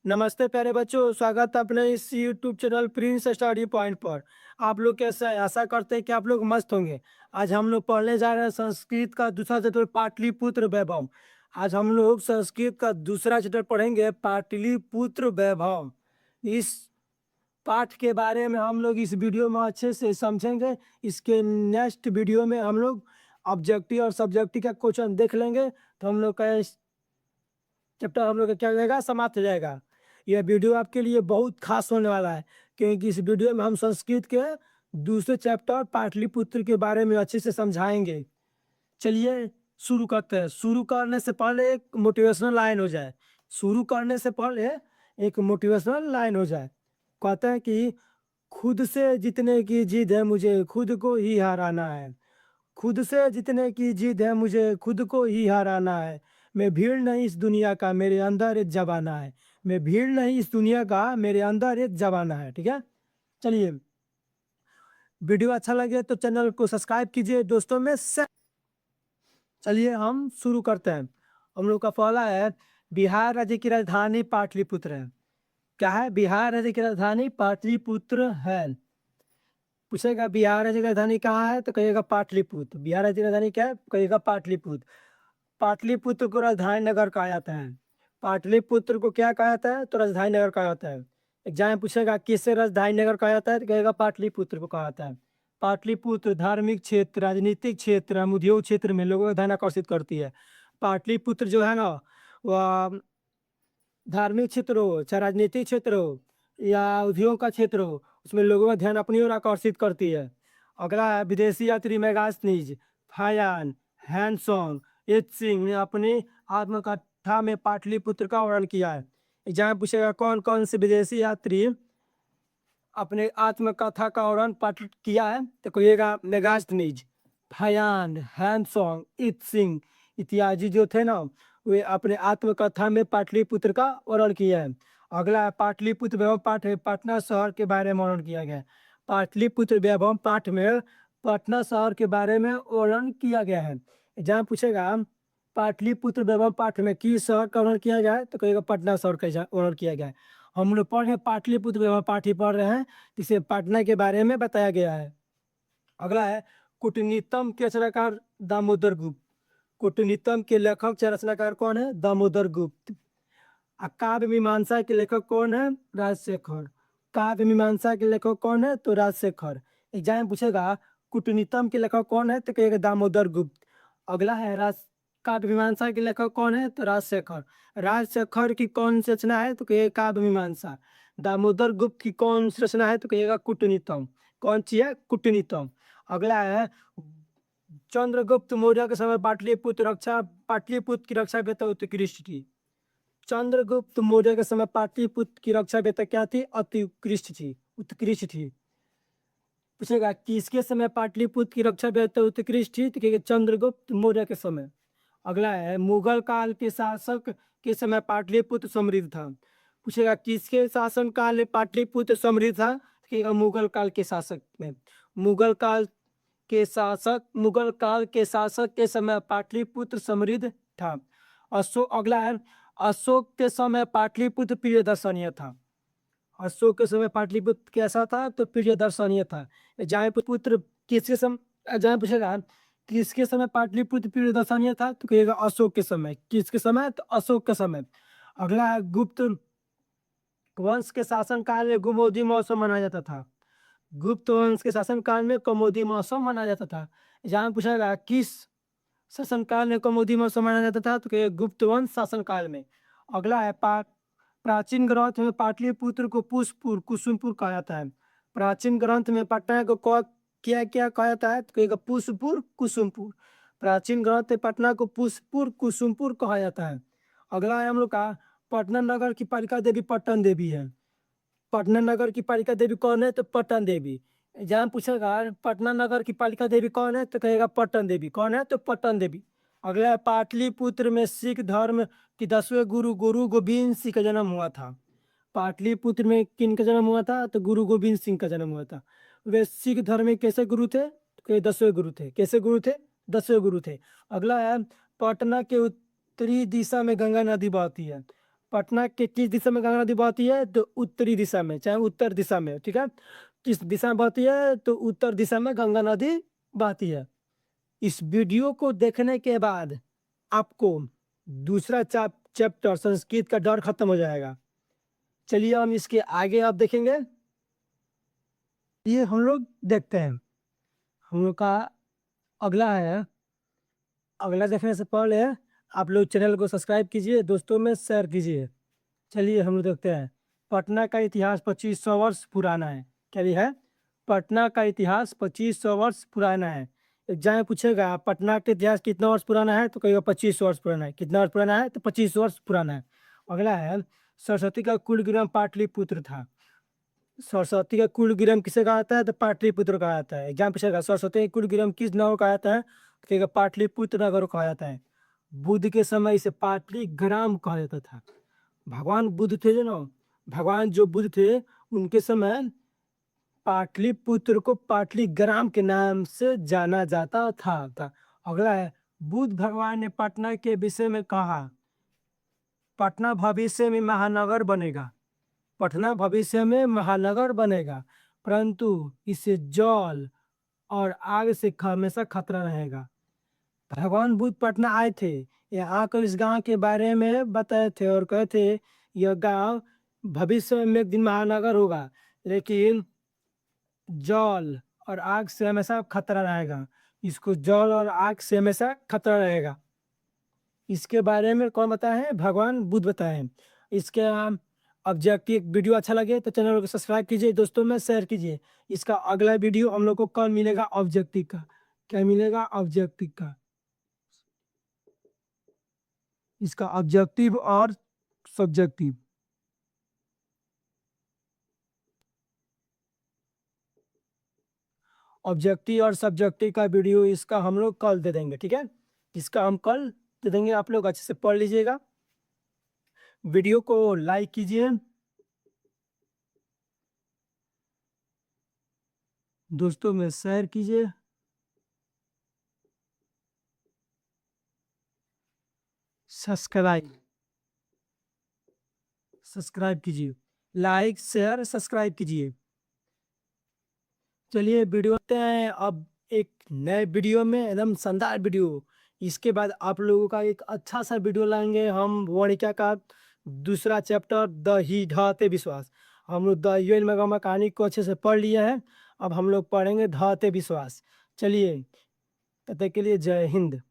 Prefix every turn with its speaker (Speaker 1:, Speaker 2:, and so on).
Speaker 1: नमस्ते प्यारे बच्चों, स्वागत है अपने इस YouTube channel Prince study point पर। आप लोग कैसे हैं? आशा करते हैं कि आप लोग मस्त होंगे। आज हम लोग पढ़ने जा रहे हैं संस्कृत का दूसरा चैप्टर पाटलिपुत्र वैभव। आज हम लोग संस्कृत का दूसरा चैप्टर पढ़ेंगे पाटलिपुत्र वैभव। इस पाठ के बारे में हम लोग इस वीडियो में अच्छे से समझेंगे। इसके नेक्स्ट वीडियो में हम लोग ऑब्जेक्टिव और सब्जेक्टिव का क्वेश्चन देख लेंगे, तो हम लोग का चैप्टर हम लोग का क्या हो जाएगा, समाप्त हो जाएगा। यह वीडियो आपके लिए बहुत खास होने वाला है, क्योंकि इस वीडियो में हम संस्कृत के दूसरे चैप्टर पाटलिपुत्र के बारे में अच्छे से समझाएंगे। चलिए शुरू करते हैं। शुरू करने से पहले एक मोटिवेशनल लाइन हो जाए। शुरू करने से पहले एक मोटिवेशनल लाइन हो जाए। कहते हैं कि खुद से जीतने की जिद है, मुझे खुद को ही हराना है। खुद से जीतने की जिद है, मुझे खुद को ही हराना है। मैं भीड़ नहीं इस दुनिया का, मेरे अंदर एक जमाना है। मैं भीड़ नहीं इस दुनिया का, मेरे अंदर एक जमाना है। ठीक है, चलिए वीडियो अच्छा लगे तो चैनल को सब्सक्राइब कीजिए, दोस्तों में से। चलिए हम शुरू करते हैं। हम लोग का पहला है, बिहार राज्य की राजधानी पाटलिपुत्र है। क्या है? बिहार राज्य की राजधानी पाटलिपुत्र है। पूछेगा बिहार राज्य की राजधानी कहाँ है, तो कहिएगा पाटलिपुत्र। बिहार राज्य की राजधानी क्या है, कहिएगा पाटलिपुत्र। पाटलिपुत्र को राजधानी नगर कहा जाता है। पाटलिपुत्र को क्या कहा जाता है, तो राजधानी नगर कहा जाता है। एग्जाम में पूछेगा किससे राजधानी नगर कहा जाता है, तो कहेगा पाटलिपुत्र को कहा जाता है। पाटलिपुत्र धार्मिक क्षेत्र, राजनीतिक क्षेत्र एवं उद्योग क्षेत्र में लोगों का ध्यान आकर्षित करती है। पाटलिपुत्र जो है ना, वह धार्मिक क्षेत्र हो, चाहे राजनीतिक क्षेत्र हो या उद्योग का क्षेत्र हो, उसमें लोगों का ध्यान अपनी ओर आकर्षित करती है। अगला है, विदेशी यात्री मैगास्नीज, फायान, हैंडसोंग, सिंह ने अपनी आत्मकथा में पाटलिपुत्र का वर्णन किया है। एग्जाम पूछेगा कौन कौन से विदेशी यात्री अपने आत्मकथा का वर्णन पाठ किया है, तो कहिएगा मेगास्थनीज, फयान, हैंडसोंग, सिंह इत्यादि जो थे ना, वे अपने आत्मकथा में पाटलिपुत्र का वर्णन किया है। अगला है, पाटलिपुत्र वैभव पाठ है, पटना शहर के बारे में वर्णन किया गया है। पाटलिपुत्र वैभव पाठ में पटना शहर के बारे में वर्णन किया गया है। जहाँ पूछेगा पाटलिपुत्र वैभव पाठ में किस शहर का वर्णन किया गया है, तो कहिएगा पटना शहर का वर्णन किया गया है। हम लोग पढ़ रहे हैं पाटलिपुत्र वैभव पाठ ही पढ़ रहे हैं, जिसे पटना के बारे में बताया गया है। अगला है, कूटनीतम के रचनाकार दामोदर गुप्त। कूटनीतम के लेखक या रचनाकार कौन है? दामोदर गुप्त। काव्य मीमांसा के लेखक कौन है? राजशेखर। काव्य मीमांसा के लेखक कौन है? तो राजशेखर। एग्जाम में पूछेगा कूटनीतम के लेखक कौन है, तो कहेगा दामोदर गुप्त। अगला है, राज काव्य मीमांसा के लेखक कौन है? तो राजशेखर। राजशेखर की कौन सी रचना है, तो कहेगा काव्य मीमांसा। दामोदर गुप्त की कौन सी रचना है, तो कहेगा कूटनीतम। कौन सी है? कूटनीतम। अगला है, चंद्रगुप्त मौर्य के समय पाटलिपुत्र की रक्षा बेहतर उत्कृष्ट थी। चंद्रगुप्त मौर्य के समय पाटलिपुत्र की रक्षा बेहतर क्या थी? अति उत्कृष्ट थी, उत्कृष्ट थी। पूछेगा किसके समय पाटलिपुत्र की रक्षा बेहतर उत्कृष्ट थी, तो कहेगा चंद्रगुप्त मौर्य के समय। अगला है, मुगल काल के शासक के समय पाटलिपुत्र समृद्ध था। पूछेगा किसके शासन काल में पाटलिपुत्र समृद्ध था, तो कहेगा मुगल काल के शासक में। मुगल काल के शासक के समय पाटलिपुत्र समृद्ध था। अगला है, अशोक के समय पाटलिपुत्र प्रिय दर्शनीय था। अशोक के समय पाटलिपुत्र कैसा था, तो प्रिय दर्शनीय था। जयपुत्र किसके समय, जय पूछेगा किसके समय पाटलिपुत्र प्रिय दर्शनीय था, तो कहेगा अशोक के समय। किसके समय? तो अशोक के समय। अगला है, गुप्त वंश के शासन काल में गुमोदी महोत्सव मनाया जाता था। गुप्त वंश के शासन काल में कमोदी महोत्सव मनाया जाता था। जहाँ पूछेगा किस शासन काल में कमोदी महोत्सव मनाया जाता था, तो कहेगा गुप्त वंश शासन काल में। अगला है, प्राचीन ग्रंथ में पाटलिपुत्र को पुष्पपुर कुसुमपुर कहा जाता है। प्राचीन ग्रंथ में पटना को क्या क्या कहा जाता है, तो कहेगा पुष्पपुर कुसुमपुर। प्राचीन ग्रंथ में पटना को पुष्पपुर कुसुमपुर कहा जाता है। अगला है हम लोग का, पटना नगर की पालिका देवी पट्टन देवी है। पटना नगर की पालिका देवी कौन है, तो पट्टन देवी। एग्जाम पूछेगा पटना नगर की पालिका देवी कौन है, तो कहेगा पट्टन देवी। कौन है? तो पट्टन देवी। अगला है, पाटलिपुत्र में सिख धर्म की 10वें गुरु गुरु गोविंद सिंह का जन्म हुआ था। पाटलिपुत्र में किन का जन्म हुआ था, तो गुरु गोविंद सिंह का जन्म हुआ था। वे सिख धर्म में कैसे गुरु थे, तो 10वें गुरु थे। कैसे गुरु थे? 10वें गुरु थे। अगला है, पटना के उत्तरी दिशा में गंगा नदी बहती है। पटना के किस दिशा में गंगा नदी बहती है? तो उत्तरी दिशा में, चाहे उत्तर दिशा में, ठीक है। किस दिशा में बहती है? तो उत्तर दिशा में गंगा नदी बहती है। इस वीडियो को देखने के बाद आपको दूसरा चैप्टर संस्कृत का डर खत्म हो जाएगा। चलिए हम इसके आगे आप देखेंगे। ये हम लोग देखते हैं, हम लोग का अगला है। अगला देखने से पहले आप लोग चैनल को सब्सक्राइब कीजिए, दोस्तों में शेयर कीजिए। चलिए हम लोग देखते हैं। पटना का इतिहास 2500 वर्ष पुराना है। क्या ये है? पटना का इतिहास 2500 वर्ष पुराना है। एग्जाम में पूछेगा पटना का इतिहास कितना वर्ष पुराना है, तो कहिएगा 2500 वर्ष पुराना है। कितना वर्ष पुराना है? तो 25 वर्ष पुराना है। अगला है, सरस्वती का कुलग्राम पाटलिपुत्र था। सरस्वती का कुलग्राम किसे कहा जाता है? तो पाटलिपुत्र कहा जाता है। एग्जाम पूछेगा सरस्वती का कुलग्राम किस नगर को कहा जाता है, तो कहेगा पाटलिपुत्र नगर को कहा जाता है। बुद्ध के समय इसे पाटलिग्राम कहा जाता था। भगवान बुद्ध थे जो ना, भगवान जो बुद्ध थे उनके समय पाटलिपुत्र को पाटलिग्राम के नाम से जाना जाता था। अगला है, बुद्ध भगवान ने पटना के विषय में कहा, पटना भविष्य में महानगर बनेगा। पटना भविष्य में महानगर बनेगा, परंतु इसे जल और आग से हमेशा खतरा रहेगा। भगवान बुद्ध पटना आए थे, यहाँ आकर इस गांव के बारे में बताए थे और कहे थे यह गांव भविष्य में एक दिन महानगर होगा, लेकिन जल और आग से हमेशा खतरा रहेगा। इसको जल और आग से हमेशा खतरा रहेगा। इसके बारे में कौन बताए हैं? भगवान बुद्ध बताए हैं। इसके ऑब्जेक्टिव वीडियो अच्छा लगे तो चैनल को सब्सक्राइब कीजिए, दोस्तों में शेयर कीजिए। इसका अगला वीडियो हम लोग को कल मिलेगा ऑब्जेक्टिव का। क्या मिलेगा? ऑब्जेक्टिव का। इसका ऑब्जेक्टिव और सब्जेक्टिव, ऑब्जेक्टिव और सब्जेक्टिव का वीडियो इसका हम लोग कल दे देंगे, ठीक है। इसका हम कल दे देंगे, आप लोग अच्छे से पढ़ लीजिएगा। वीडियो को लाइक कीजिए, दोस्तों में शेयर कीजिए, सब्सक्राइब सब्सक्राइब कीजिए, लाइक शेयर सब्सक्राइब कीजिए। चलिए वीडियो देखते हैं अब एक नए वीडियो में, एकदम शानदार वीडियो। इसके बाद आप लोगों का एक अच्छा सा वीडियो लाएंगे हम वणिका का दूसरा चैप्टर, द ही ढाते विश्वास। हम लोग द यूएन मेगामा कहानी को अच्छे से पढ़ लिए हैं, अब हम लोग पढ़ेंगे ढाते विश्वास। चलिए, तब तक के लिए जय हिंद।